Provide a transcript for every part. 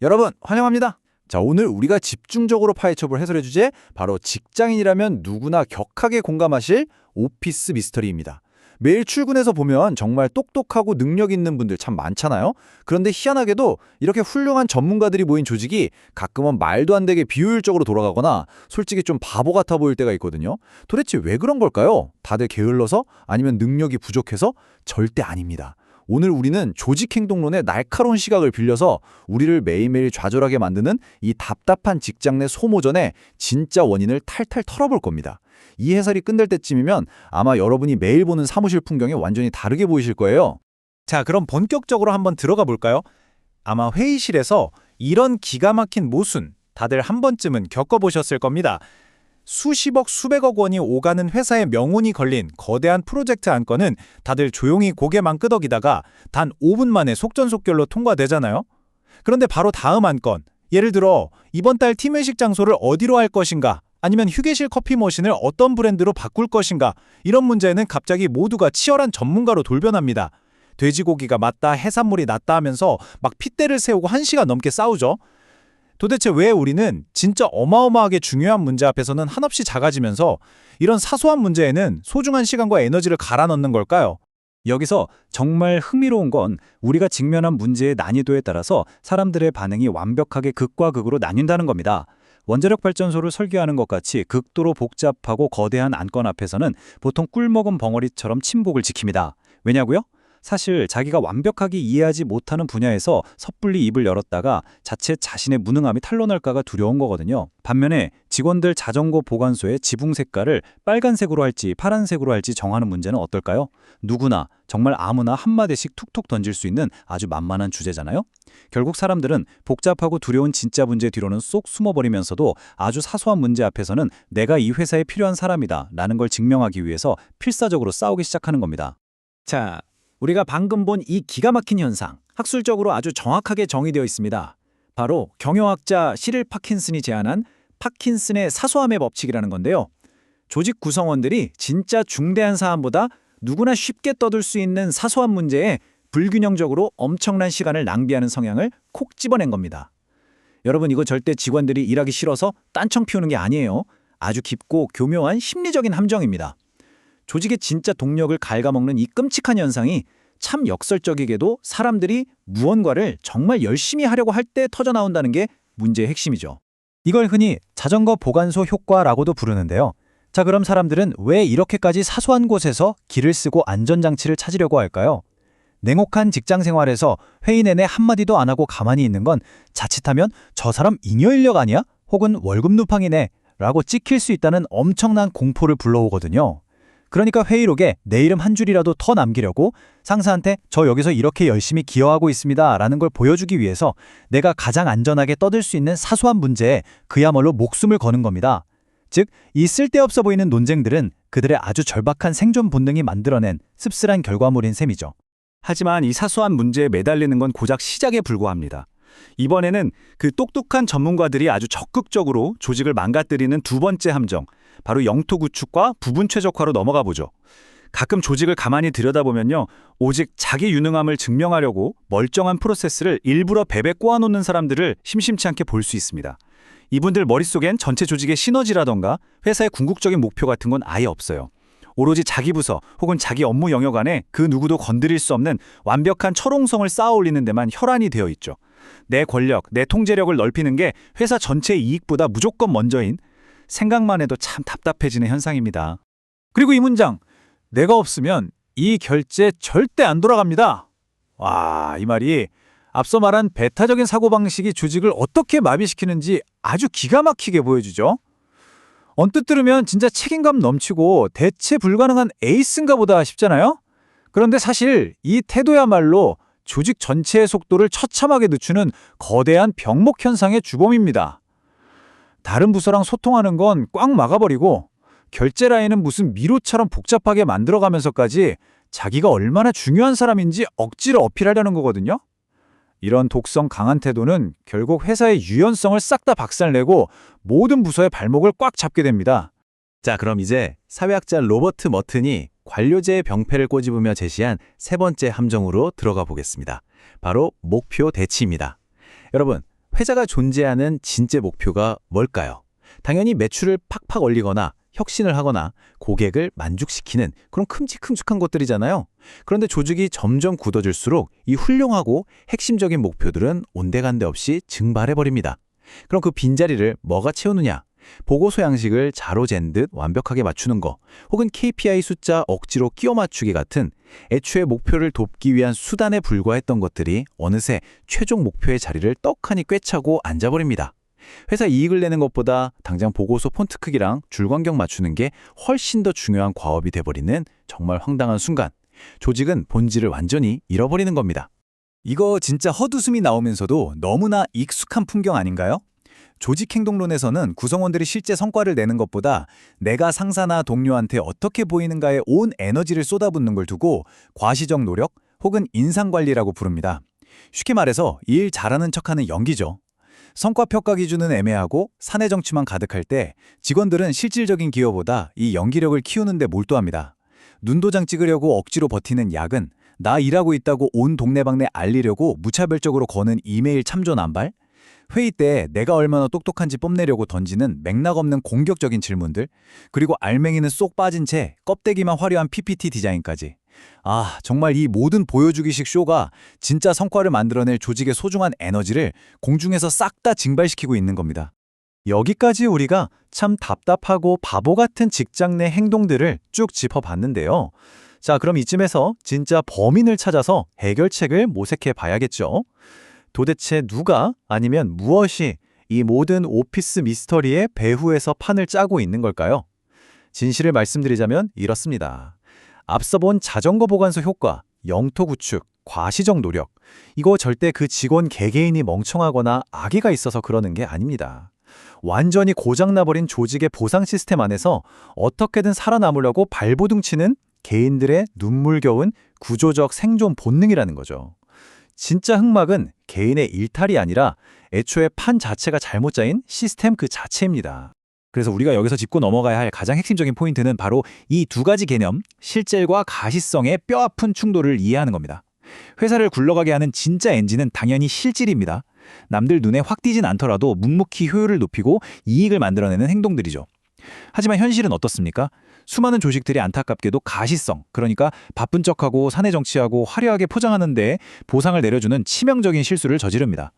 여러분 환영합니다. 자, 오늘 우리가 집중적으로 파헤쳐볼 해설의 주제 바로 직장인이라면 누구나 격하게 공감하실 오피스 미스터리입니다. 매일 출근해서 보면 정말 똑똑하고 능력 있는 분들 참 많잖아요. 그런데 희한하게도 이렇게 훌륭한 전문가들이 모인 조직이 가끔은 말도 안 되게 비효율적으로 돌아가거나 솔직히 좀 바보 같아 보일 때가 있거든요. 도대체 왜 그런 걸까요? 다들 게을러서? 아니면 능력이 부족해서? 절대 아닙니다. 오늘 우리는 조직행동론의 날카로운 시각을 빌려서 우리를 매일매일 좌절하게 만드는 이 답답한 직장 내 소모전의 진짜 원인을 탈탈 털어볼 겁니다. 이 해설이 끝날 때쯤이면 아마 여러분이 매일 보는 사무실 풍경이 완전히 다르게 보이실 거예요. 자, 그럼 본격적으로 한번 들어가 볼까요? 아마 회의실에서 이런 기가 막힌 모순 다들 한 번쯤은 겪어보셨을 겁니다. 수십억, 수백억 원이 오가는 회사의 명운이 걸린 거대한 프로젝트 안건은 다들 조용히 고개만 끄덕이다가 단 5분 만에 속전속결로 통과되잖아요. 그런데 바로 다음 안건, 예를 들어 이번 달 팀회식 장소를 어디로 할 것인가, 아니면 휴게실 커피 머신을 어떤 브랜드로 바꿀 것인가, 이런 문제는 갑자기 모두가 치열한 전문가로 돌변합니다. 돼지고기가 맞다, 해산물이 낫다 하면서 막 핏대를 세우고 1시간 넘게 싸우죠. 도대체 왜 우리는 진짜 어마어마하게 중요한 문제 앞에서는 한없이 작아지면서 이런 사소한 문제에는 소중한 시간과 에너지를 갈아 넣는 걸까요? 여기서 정말 흥미로운 건 우리가 직면한 문제의 난이도에 따라서 사람들의 반응이 완벽하게 극과 극으로 나뉜다는 겁니다. 원자력 발전소를 설계하는 것 같이 극도로 복잡하고 거대한 안건 앞에서는 보통 꿀먹은 벙어리처럼 침묵을 지킵니다. 왜냐고요? 사실 자기가 완벽하게 이해하지 못하는 분야에서 섣불리 입을 열었다가 자칫 자신의 무능함이 탄로날까가 두려운 거거든요. 반면에 직원들 자전거 보관소의 지붕 색깔을 빨간색으로 할지 파란색으로 할지 정하는 문제는 어떨까요? 누구나 정말 아무나 한마디씩 툭툭 던질 수 있는 아주 만만한 주제잖아요. 결국 사람들은 복잡하고 두려운 진짜 문제 뒤로는 쏙 숨어버리면서도 아주 사소한 문제 앞에서는 내가 이 회사에 필요한 사람이다 라는 걸 증명하기 위해서 필사적으로 싸우기 시작하는 겁니다. 자, 우리가 방금 본 이 기가 막힌 현상, 학술적으로 아주 정확하게 정의되어 있습니다. 바로 경영학자 시릴 파킨슨이 제안한 파킨슨의 사소함의 법칙이라는 건데요. 조직 구성원들이 진짜 중대한 사안보다 누구나 쉽게 떠들 수 있는 사소한 문제에 불균형적으로 엄청난 시간을 낭비하는 성향을 콕 집어낸 겁니다. 여러분, 이거 절대 직원들이 일하기 싫어서 딴청 피우는 게 아니에요. 아주 깊고 교묘한 심리적인 함정입니다. 조직의 진짜 동력을 갉아먹는 이 끔찍한 현상이 참 역설적이게도 사람들이 무언가를 정말 열심히 하려고 할 때 터져나온다는 게 문제의 핵심이죠. 이걸 흔히 자전거 보관소 효과라고도 부르는데요. 자, 그럼 사람들은 왜 이렇게까지 사소한 곳에서 길을 쓰고 안전장치를 찾으려고 할까요? 냉혹한 직장 생활에서 회의 내내 한마디도 안 하고 가만히 있는 건 자칫하면 저 사람 잉여인력 아니야? 혹은 월급 누팡이네 라고 찍힐 수 있다는 엄청난 공포를 불러오거든요. 그러니까 회의록에 내 이름 한 줄이라도 더 남기려고 상사한테 저 여기서 이렇게 열심히 기여하고 있습니다 라는 걸 보여주기 위해서 내가 가장 안전하게 떠들 수 있는 사소한 문제에 그야말로 목숨을 거는 겁니다. 즉, 이 쓸데없어 보이는 논쟁들은 그들의 아주 절박한 생존 본능이 만들어낸 씁쓸한 결과물인 셈이죠. 하지만 이 사소한 문제에 매달리는 건 고작 시작에 불과합니다. 이번에는 그 똑똑한 전문가들이 아주 적극적으로 조직을 망가뜨리는 두 번째 함정, 바로 영토 구축과 부분 최적화로 넘어가 보죠. 가끔 조직을 가만히 들여다보면요, 오직 자기 유능함을 증명하려고 멀쩡한 프로세스를 일부러 베베 꼬아놓는 사람들을 심심치 않게 볼 수 있습니다. 이분들 머릿속엔 전체 조직의 시너지라던가 회사의 궁극적인 목표 같은 건 아예 없어요. 오로지 자기 부서 혹은 자기 업무 영역 안에 그 누구도 건드릴 수 없는 완벽한 철옹성을 쌓아올리는 데만 혈안이 되어 있죠. 내 권력, 내 통제력을 넓히는 게 회사 전체의 이익보다 무조건 먼저인, 생각만 해도 참 답답해지는 현상입니다. 그리고 이 문장, 내가 없으면 이 결제 절대 안 돌아갑니다. 와, 이 말이 앞서 말한 배타적인 사고방식이 조직을 어떻게 마비시키는지 아주 기가 막히게 보여주죠. 언뜻 들으면 진짜 책임감 넘치고 대체 불가능한 에이스인가 보다 싶잖아요. 그런데 사실 이 태도야말로 조직 전체의 속도를 처참하게 늦추는 거대한 병목 현상의 주범입니다. 다른 부서랑 소통하는 건 꽉 막아버리고 결제 라인은 무슨 미로처럼 복잡하게 만들어가면서까지 자기가 얼마나 중요한 사람인지 억지로 어필하려는 거거든요. 이런 독성 강한 태도는 결국 회사의 유연성을 싹 다 박살내고 모든 부서의 발목을 꽉 잡게 됩니다. 자, 그럼 이제 사회학자 로버트 머튼이 관료제의 병폐를 꼬집으며 제시한 세 번째 함정으로 들어가 보겠습니다. 바로 목표 대치입니다. 여러분, 회사가 존재하는 진짜 목표가 뭘까요? 당연히 매출을 팍팍 올리거나 혁신을 하거나 고객을 만족시키는 그런 큼직큼직한 것들이잖아요. 그런데 조직이 점점 굳어질수록 이 훌륭하고 핵심적인 목표들은 온데간데 없이 증발해버립니다. 그럼 그 빈자리를 뭐가 채우느냐? 보고서 양식을 자로 잰 듯 완벽하게 맞추는 거, 혹은 KPI 숫자 억지로 끼워 맞추기 같은 애초에 목표를 돕기 위한 수단에 불과했던 것들이 어느새 최종 목표의 자리를 떡하니 꿰차고 앉아버립니다. 회사 이익을 내는 것보다 당장 보고서 폰트 크기랑 줄 간격 맞추는 게 훨씬 더 중요한 과업이 돼버리는 정말 황당한 순간, 조직은 본질을 완전히 잃어버리는 겁니다. 이거 진짜 헛웃음이 나오면서도 너무나 익숙한 풍경 아닌가요? 조직 행동론에서는 구성원들이 실제 성과를 내는 것보다 내가 상사나 동료한테 어떻게 보이는가에 온 에너지를 쏟아붓는 걸 두고 과시적 노력 혹은 인상관리라고 부릅니다. 쉽게 말해서 일 잘하는 척하는 연기죠. 성과 평가 기준은 애매하고 사내 정치만 가득할 때 직원들은 실질적인 기여보다 이 연기력을 키우는 데 몰두합니다. 눈도장 찍으려고 억지로 버티는 야근, 나 일하고 있다고 온 동네방네 알리려고 무차별적으로 거는 이메일 참조 남발, 회의 때 내가 얼마나 똑똑한지 뽐내려고 던지는 맥락 없는 공격적인 질문들, 그리고 알맹이는 쏙 빠진 채 껍데기만 화려한 PPT 디자인까지. 정말 이 모든 보여주기식 쇼가 진짜 성과를 만들어낼 조직의 소중한 에너지를 공중에서 싹 다 증발시키고 있는 겁니다. 여기까지 우리가 참 답답하고 바보 같은 직장 내 행동들을 쭉 짚어봤는데요. 자, 그럼 이쯤에서 진짜 범인을 찾아서 해결책을 모색해 봐야겠죠. 도대체 누가 아니면 무엇이 이 모든 오피스 미스터리의 배후에서 판을 짜고 있는 걸까요? 진실을 말씀드리자면 이렇습니다. 앞서 본 자전거 보관소 효과, 영토 구축, 과시적 노력, 이거 절대 그 직원 개개인이 멍청하거나 악의가 있어서 그러는 게 아닙니다. 완전히 고장나버린 조직의 보상 시스템 안에서 어떻게든 살아남으려고 발버둥 치는 개인들의 눈물겨운 구조적 생존 본능이라는 거죠. 진짜 흑막은 개인의 일탈이 아니라 애초에 판 자체가 잘못 짜인 시스템 그 자체입니다. 그래서 우리가 여기서 짚고 넘어가야 할 가장 핵심적인 포인트는 바로 이 두 가지 개념, 실질과 가시성의 뼈아픈 충돌을 이해하는 겁니다. 회사를 굴러가게 하는 진짜 엔진은 당연히 실질입니다. 남들 눈에 확 띄진 않더라도 묵묵히 효율을 높이고 이익을 만들어내는 행동들이죠. 하지만 현실은 어떻습니까? 수많은 조직들이 안타깝게도 가시성, 그러니까 바쁜 척하고 사내 정치하고 화려하게 포장하는데 보상을 내려주는 치명적인 실수를 저지릅니다.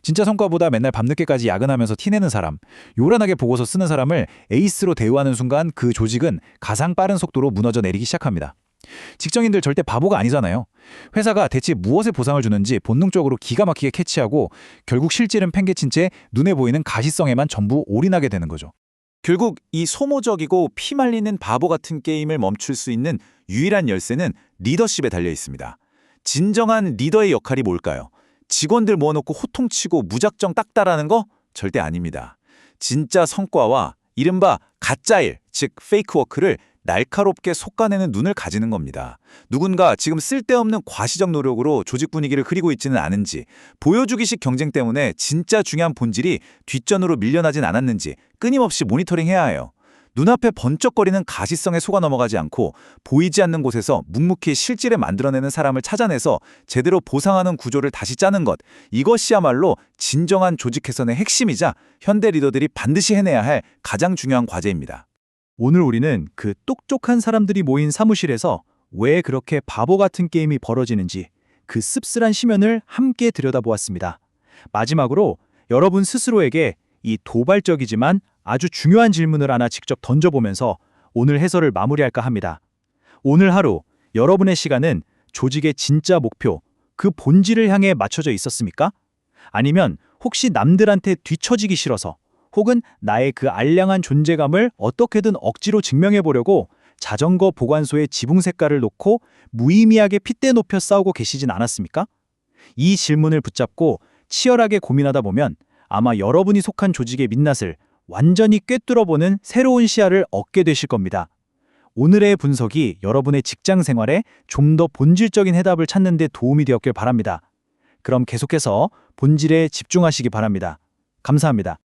진짜 성과보다 맨날 밤늦게까지 야근하면서 티내는 사람, 요란하게 보고서 쓰는 사람을 에이스로 대우하는 순간 그 조직은 가상 빠른 속도로 무너져 내리기 시작합니다. 직장인들 절대 바보가 아니잖아요. 회사가 대체 무엇에 보상을 주는지 본능적으로 기가 막히게 캐치하고 결국 실질은 팽개친 채 눈에 보이는 가시성에만 전부 올인하게 되는 거죠. 결국 이 소모적이고 피말리는 바보 같은 게임을 멈출 수 있는 유일한 열쇠는 리더십에 달려 있습니다. 진정한 리더의 역할이 뭘까요? 직원들 모아놓고 호통치고 무작정 닦다라는 거? 절대 아닙니다. 진짜 성과와 이른바 가짜일, 즉 페이크 워크를 날카롭게 솎아내는 눈을 가지는 겁니다. 누군가 지금 쓸데없는 과시적 노력으로 조직 분위기를 흐리고 있지는 않은지, 보여주기식 경쟁 때문에 진짜 중요한 본질이 뒷전으로 밀려나진 않았는지 끊임없이 모니터링해야 해요. 눈앞에 번쩍거리는 가시성에 속아 넘어가지 않고 보이지 않는 곳에서 묵묵히 실질에 만들어내는 사람을 찾아내서 제대로 보상하는 구조를 다시 짜는 것, 이것이야말로 진정한 조직 개선의 핵심이자 현대 리더들이 반드시 해내야 할 가장 중요한 과제입니다. 오늘 우리는 그 똑똑한 사람들이 모인 사무실에서 왜 그렇게 바보 같은 게임이 벌어지는지 그 씁쓸한 심연을 함께 들여다보았습니다. 마지막으로 여러분 스스로에게 이 도발적이지만 아주 중요한 질문을 하나 직접 던져보면서 오늘 해설을 마무리할까 합니다. 오늘 하루 여러분의 시간은 조직의 진짜 목표, 그 본질을 향해 맞춰져 있었습니까? 아니면 혹시 남들한테 뒤처지기 싫어서 혹은 나의 그 알량한 존재감을 어떻게든 억지로 증명해보려고 자전거 보관소의 지붕 색깔을 놓고 무의미하게 핏대 높여 싸우고 계시진 않았습니까? 이 질문을 붙잡고 치열하게 고민하다 보면 아마 여러분이 속한 조직의 민낯을 완전히 꿰뚫어보는 새로운 시야를 얻게 되실 겁니다. 오늘의 분석이 여러분의 직장 생활에 좀 더 본질적인 해답을 찾는 데 도움이 되었길 바랍니다. 그럼 계속해서 본질에 집중하시기 바랍니다. 감사합니다.